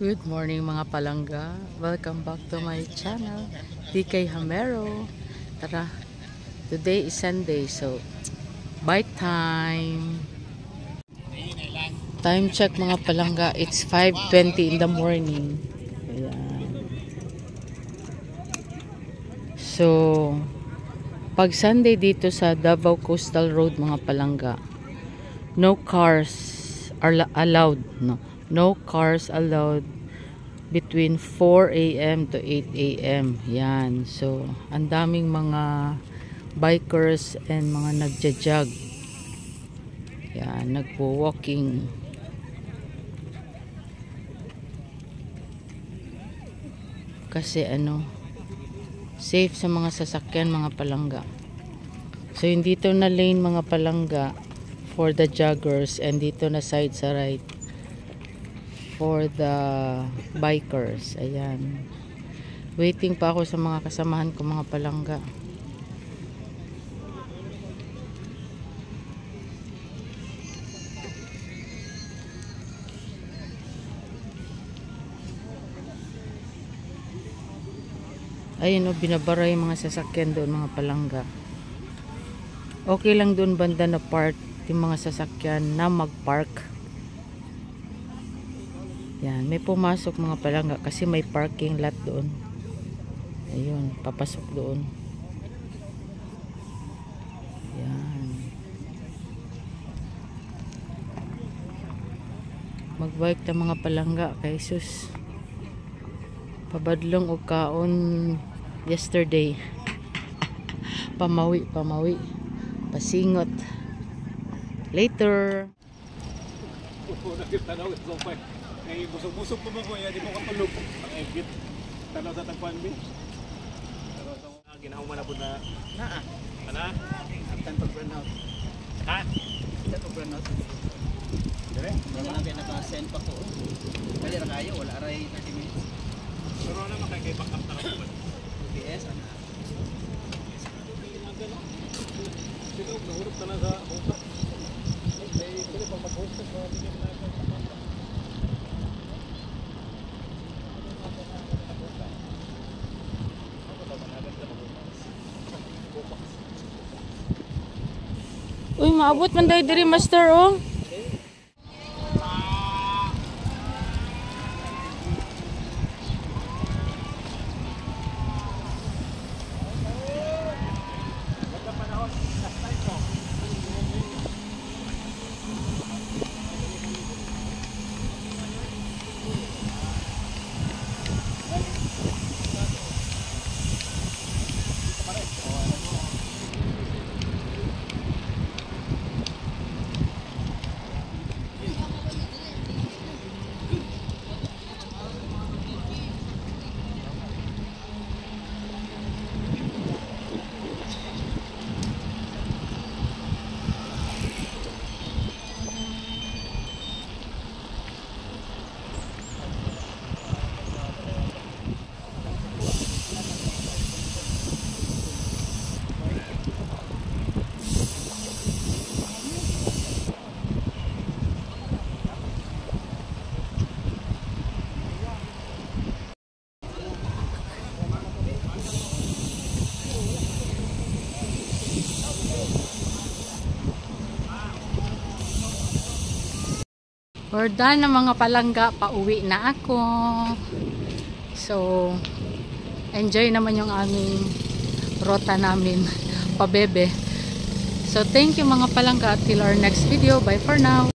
Good morning mga palangga. Welcome back to my channel, DK Hamero. Tara, today is Sunday, so bite time. Time check mga palangga, it's 5:20 in the morning. Ayan. So, pag Sunday dito sa Davao Coastal Road mga palangga, no cars are allowed, no cars allowed between 4 a.m. to 8 a.m. Yan. So, ang daming mga bikers and mga nagja-jog. Yan, nagpo-walking. Kasi safe sa mga sasakyan mga palangga. So, yung dito na lane mga palangga for the joggers and dito na side sa right for the bikers. Ayan. Waiting pa ako sa mga kasamahan ko mga palangga. Ayun binabara yung mga sasakyan doon mga palangga. Okay lang doon banda na part yung mga sasakyan na mag-park. Yan, may pumasok mga palangga kasi may parking lot doon. Ayun, papasok doon. Yan. Magbike ta mga palangga kay sus. Pabadlong og kaon yesterday. Pamawi. Pasingot. Later. Ay busog-busog pa ba ko ya di mo katulog ang egit tanaw sa tagpuan bi ginahuman na pud na ana after pag burnout after pag burnout dire wala na naka-send pa ko kali ra kayo wala ray 30 minutes pero na makay back up na ko PS ana dito nahurot na sa utak ay dili pag mag-host sa bigyan na Uy, maabot man dahil diri master oh. We're done na mga palangga, pauwi na ako. So, enjoy naman yung aming rota namin, pabebe. So, thank you mga palangga. Till our next video. Bye for now.